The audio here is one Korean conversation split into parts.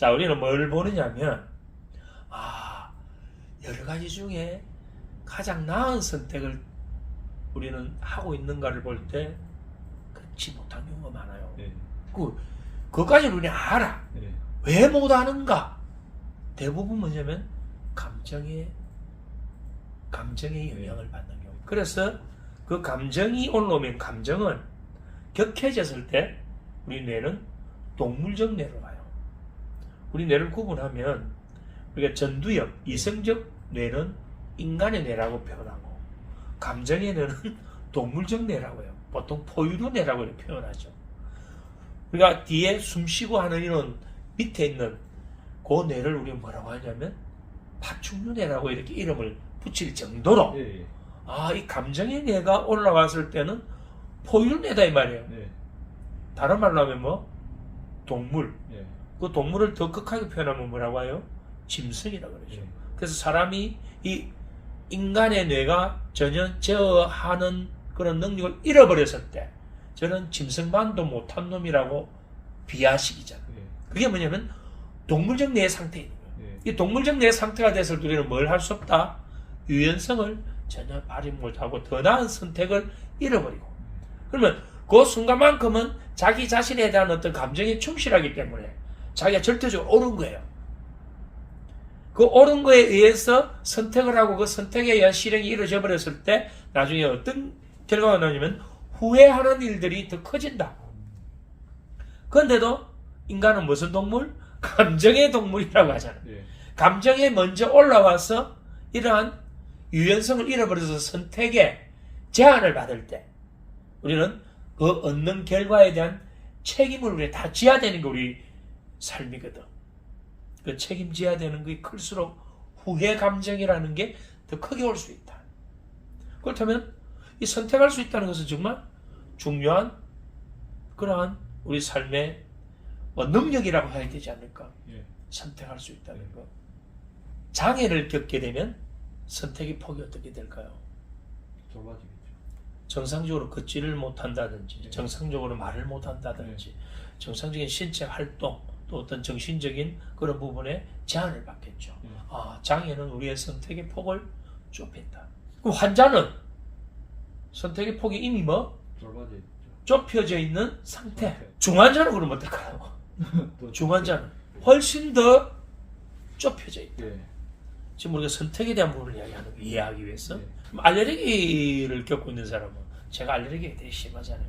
자, 우리는 뭘 보느냐면, 여러 가지 중에 가장 나은 선택을 우리는 하고 있는가를 볼 때 그렇지 못한 경우가 많아요. 네. 그것까지는 우리는 알아. 네. 왜 못하는가? 대부분 뭐냐면 감정의 영향을 받는 경우. 그래서 그 감정이 올라오면 감정은 격해졌을 때 우리 뇌는 동물적 뇌로 가요. 우리 뇌를 구분하면 우리가 전두엽, 이성적 뇌는 인간의 뇌라고 표현하고 감정의 뇌는 동물적 뇌라고 해요. 보통 포유류 뇌라고 표현하죠. 우리가 뒤에 숨쉬고 하는 이런 밑에 있는 그 뇌를 우리가 뭐라고 하냐면 파충류 뇌라고 이렇게 이름을 붙일 정도로 네. 이 감정의 뇌가 올라왔을 때는 포유류 뇌다 이 말이에요. 네. 다른 말로 하면 뭐 동물. 네. 그 동물을 더 극하게 표현하면 뭐라고 해요? 짐승이라고 그러죠. 네. 그래서 사람이 이 인간의 뇌가 전혀 제어하는 그런 능력을 잃어버렸을 때 저는 짐승만도 못한 놈이라고 비하식이잖아요. 네. 그게 뭐냐면 동물적 뇌의 상태인 거예요. 네. 이 동물적 뇌의 상태가 됐을 때 우리는 뭘 할 수 없다? 유연성을 전혀 발휘 못하고 더 나은 선택을 잃어버리고 그러면 그 순간만큼은 자기 자신에 대한 어떤 감정에 충실하기 때문에 자기가 절대적으로 옳은 거예요. 그 옳은 거에 의해서 선택을 하고 그 선택에 의한 실행이 이루어져 버렸을 때 나중에 어떤 결과가 나오냐면 후회하는 일들이 더 커진다. 그런데도 인간은 무슨 동물? 감정의 동물이라고 하잖아요. 네. 감정에 먼저 올라와서 이러한 유연성을 잃어버려서 선택에 제한을 받을 때 우리는 그 얻는 결과에 대한 책임을 우리 다 져야 되는 게 우리 삶이거든. 그 책임져야 되는 게 클수록 후회 감정이라는 게 더 크게 올 수 있다. 그렇다면 이 선택할 수 있다는 것은 정말 중요한 그러한 우리 삶의 능력이라고 해야 되지 않을까? 네. 선택할 수 있다는 것. 장애를 겪게 되면 선택의 폭이 어떻게 될까요? 좁아지겠죠. 정상적으로 걷지를 못한다든지 네. 정상적으로 말을 못한다든지 네. 정상적인 신체 활동 또 어떤 정신적인 그런 부분에 제한을 받겠죠. 네. 장애는 우리의 선택의 폭을 좁힌다. 그럼 환자는 선택의 폭이 이미 뭐 좁아지겠죠. 좁혀져 있는 상태. 상태. 중환자는 그럼 어떨까요? 또 중환자는 훨씬 더 좁혀져 있다. 네. 지금 우리가 선택에 대한 부분을 이해하기 위해서 네. 그럼 알레르기를 겪고 있는 사람은 제가 알레르기가 되게 심하잖아요.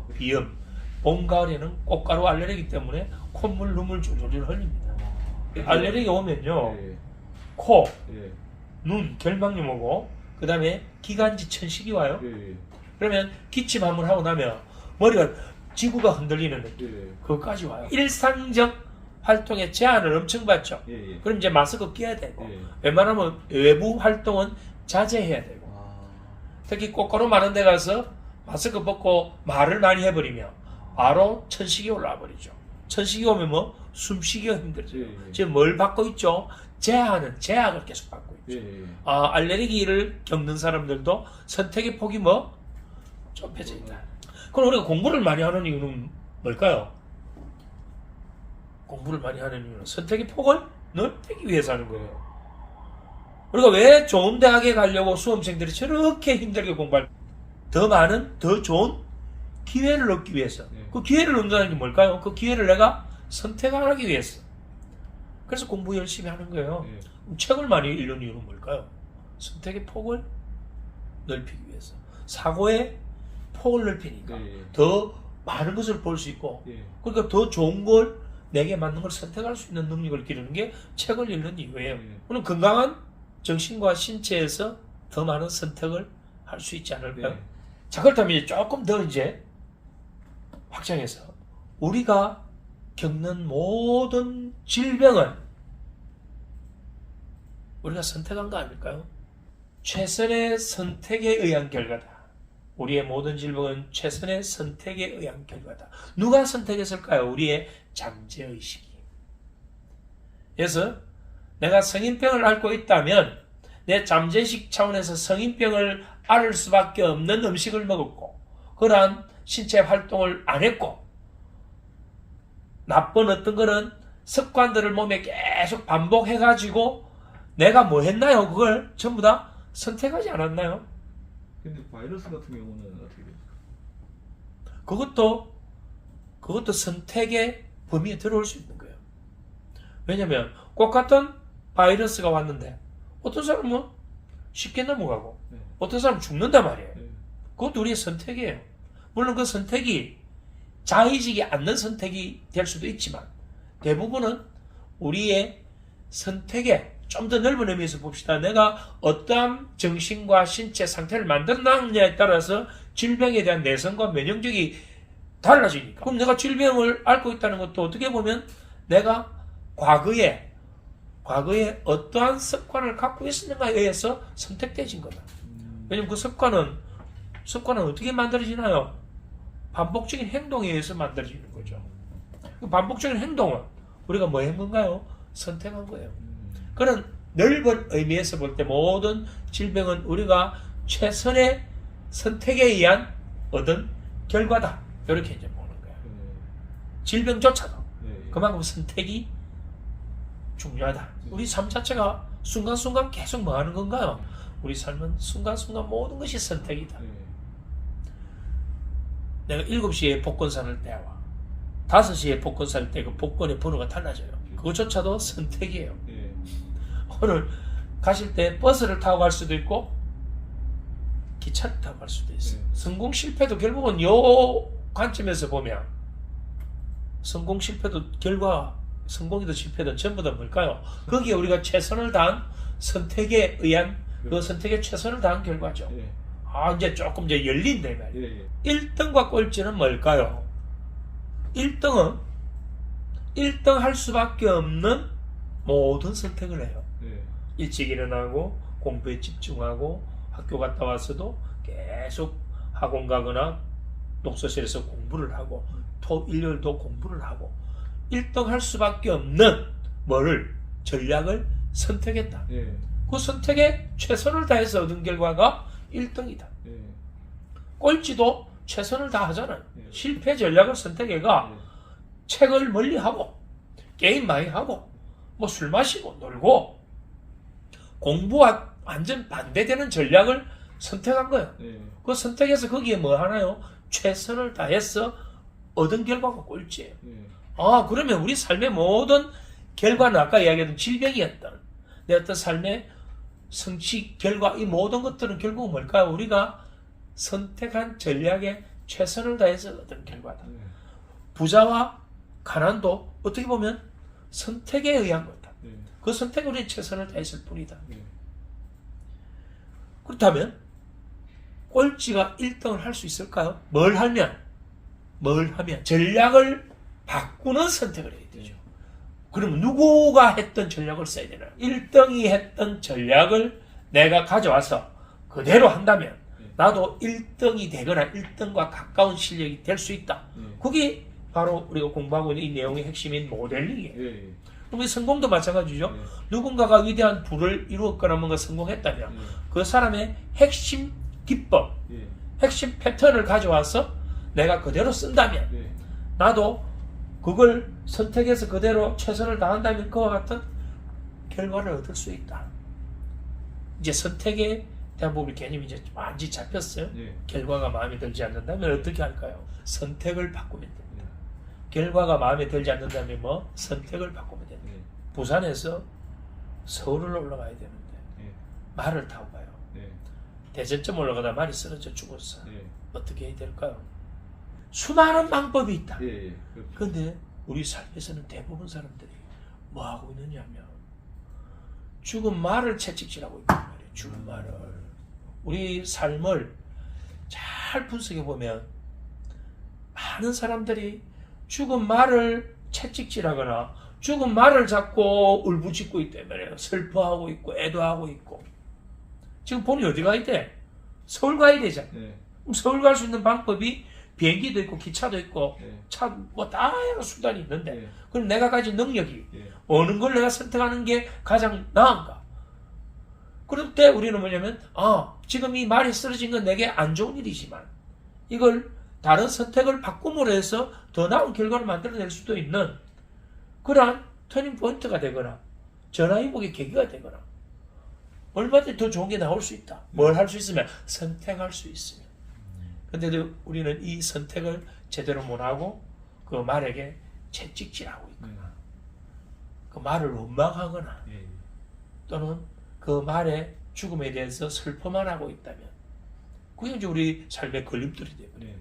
그렇죠. 비염, 봄, 가을에는 꽃가루 알레르기 때문에 콧물, 눈물 줄줄 흘립니다. 알레르기 오면요, 네. 코, 네. 눈, 결막염 오고 그 다음에 기관지 천식이 와요. 네. 그러면 기침 한번 하고 나면 머리가 지구가 흔들리는 느낌. 네. 그것까지 와요. 일상적 활동에 제한을 엄청 받죠. 예. 그럼 이제 마스크 끼야 되고 예. 웬만하면 외부 활동은 자제해야 되고 특히 꽃가루 많은 데 가서 마스크 벗고 말을 많이 해버리면 바로 천식이 올라와 버리죠. 천식이 오면 뭐 숨쉬기가 힘들죠. 예. 지금 뭘 받고 있죠? 제약을 계속 받고 있죠. 예. 알레르기를 겪는 사람들도 선택의 폭이 뭐 좁혀져 있다. 그럼 우리가 공부를 많이 하는 이유는 뭘까요? 공부를 많이 하는 이유는 선택의 폭을 넓히기 위해서 하는 거예요. 우리가 왜 좋은 대학에 가려고 수험생들이 저렇게 힘들게 공부할 더 많은 더 좋은 기회를 얻기 위해서. 네. 그 기회를 얻는다는 게 뭘까요? 그 기회를 내가 선택하기 위해서. 그래서 공부 열심히 하는 거예요. 네. 그럼 책을 많이 읽는 이유는 뭘까요? 선택의 폭을 넓히기 위해서. 사고의 폭을 넓히니까 네. 더 많은 것을 볼 수 있고 예. 그러니까 더 좋은 걸 내게 맞는 걸 선택할 수 있는 능력을 기르는 게 책을 읽는 이유예요. 네. 물론 건강한 정신과 신체에서 더 많은 선택을 할 수 있지 않을까요? 네. 자, 그렇다면 이제 조금 더 이제 확장해서 우리가 겪는 모든 질병은 우리가 선택한 거 아닐까요? 최선의 선택에 의한 결과다. 우리의 모든 질병은 최선의 선택에 의한 결과다. 누가 선택했을까요? 우리의 잠재의식이. 그래서 내가 성인병을 앓고 있다면 내 잠재의식 차원에서 성인병을 앓을 수밖에 없는 음식을 먹었고 그러한 신체 활동을 안 했고 나쁜 어떤 거는 습관들을 몸에 계속 반복해가지고 내가 뭐 했나요? 그걸 전부 다 선택하지 않았나요? 근데 바이러스 같은 경우는 어떻게 됩니까? 그것도 선택의 범위에 들어올 수 있는 거예요. 왜냐면 똑같은 바이러스가 왔는데 어떤 사람은 쉽게 넘어가고 네. 어떤 사람은 죽는단 말이에요. 네. 그것도 우리의 선택이에요. 물론 그 선택이 자의적이 않는 선택이 될 수도 있지만 대부분은 우리의 선택에 좀 더 넓은 의미에서 봅시다. 내가 어떠한 정신과 신체 상태를 만들었느냐에 따라서 질병에 대한 내성과 면역력이 달라지니까. 그럼 내가 질병을 앓고 있다는 것도 어떻게 보면 내가 과거에 어떠한 습관을 갖고 있었는가에 의해서 선택되진 거다. 왜냐면 그 습관은 어떻게 만들어지나요? 반복적인 행동에 의해서 만들어지는 거죠. 그 반복적인 행동은 우리가 뭐 한 건가요? 선택한 거예요. 그런 넓은 의미에서 볼 때 모든 질병은 우리가 최선의 선택에 의한 얻은 결과다. 이렇게 이제 보는 거예요. 질병조차도 네. 그만큼 선택이 중요하다. 우리 삶 자체가 순간순간 계속 뭐 하는 건가요? 우리 삶은 순간순간 모든 것이 선택이다. 네. 내가 7시에 복권 사는 때와 5시에 복권 살 때 그 복권의 번호가 달라져요. 그것조차도 선택이에요. 네. 오늘 가실 때 버스를 타고 갈 수도 있고 기차를 타고 갈 수도 있어요. 성공 실패도 결국은 요 관점에서 보면 성공 실패도 결과 성공이든 실패든 전부 다 뭘까요? 거기에 우리가 최선을 다한 선택에 의한 그 선택에 최선을 다한 결과죠. 네. 이제 조금 이제 열린다 이 말이에요. 네. 1등과 꼴찌는 뭘까요? 1등은 1등 할 수밖에 없는 모든 선택을 해요. 네. 일찍 일어나고 공부에 집중하고 학교 갔다 와서도 계속 학원 가거나 독서실에서 공부를 하고 일요일도 공부를 하고 1등 할 수밖에 없는 전략을 선택했다. 네. 그 선택에 최선을 다해서 얻은 결과가 1등이다. 네. 꼴찌도 최선을 다하잖아요. 네. 실패 전략을 선택해가 네. 책을 멀리하고 게임 많이 하고 뭐 술 마시고 놀고 공부와 완전 반대되는 전략을 선택한 거예요. 네. 그 선택해서 거기에 뭐 하나요? 최선을 다해서 얻은 결과가 꼴찌예요. 네. 그러면 우리 삶의 모든 결과는 아까 이야기했던 질병이었던 내 어떤 삶의 성취, 결과 이 모든 것들은 결국은 뭘까요? 우리가 선택한 전략에 최선을 다해서 얻은 결과다. 네. 부자와 가난도 어떻게 보면 선택에 의한 거다. 네. 그 선택에 우리 최선을 다했을 뿐이다. 네. 그렇다면 꼴찌가 1등을 할 수 있을까요? 뭘 하면 전략을 바꾸는 선택을 해야 되죠. 그러면 누구가 했던 전략을 써야 되나? 1등이 했던 전략을 내가 가져와서 그대로 한다면 나도 1등이 되거나 1등과 가까운 실력이 될 수 있다. 그게 바로 우리가 공부하고 있는 이 내용의 핵심인 모델링이에요. 네. 그럼 이 성공도 마찬가지죠. 네. 누군가가 위대한 부를 이루었거나 뭔가 성공했다면 네. 그 사람의 핵심 기법, 네. 핵심 패턴을 가져와서 내가 그대로 쓴다면 네. 나도 그걸 선택해서 그대로 최선을 다한다면 그와 같은 결과를 얻을 수 있다. 이제 선택에 대한 부분이 개념이 이제 완전히 잡혔어요. 네. 결과가 마음에 들지 않는다면 어떻게 할까요? 선택을 바꾸면 됩니다. 네. 결과가 마음에 들지 않는다면 뭐? 선택을 바꾸면 됩니다. 네. 부산에서 서울을 올라가야 되는데 네. 말을 타고 가요. 네. 대전점 올라가다 말이 쓰러져 죽었어. 네. 어떻게 해야 될까요? 수많은 방법이 있다. 예, 예. 그렇죠. 그런데 우리 삶에서는 대부분 사람들이 뭐 하고 있느냐면 죽은 말을 채찍질하고 있단 말이에요. 죽은 말을. 우리 삶을 잘 분석해 보면 많은 사람들이 죽은 말을 채찍질하거나 죽은 말을 잡고 울부짖고 있단 말이에요. 슬퍼하고 있고 애도하고 있고. 지금 본인이 어디 가야 돼? 서울 가야 되잖아. 네. 그럼 서울 갈 수 있는 방법이 비행기도 있고 기차도 있고 네. 차 뭐 다양한 수단이 있는데 네. 그럼 내가 가진 능력이 네. 어느 걸 내가 선택하는 게 가장 나은가? 그럴 때 우리는 뭐냐면 지금 이 말이 쓰러진 건 내게 안 좋은 일이지만 이걸 다른 선택을 바꿈으로 해서 더 나은 결과를 만들어낼 수도 있는 그러한 터닝 포인트가 되거나 전화위복의 계기가 되거나 얼마든지 더 좋은 게 나올 수 있다. 뭘 할 수 있으면 선택할 수 있으면. 근데도 우리는 이 선택을 제대로 못하고 그 말에게 채찍질하고 있거나 그 말을 원망하거나 예. 또는 그 말의 죽음에 대해서 슬퍼만 하고 있다면 그게 이제 우리 삶의 걸림돌이 되거든요.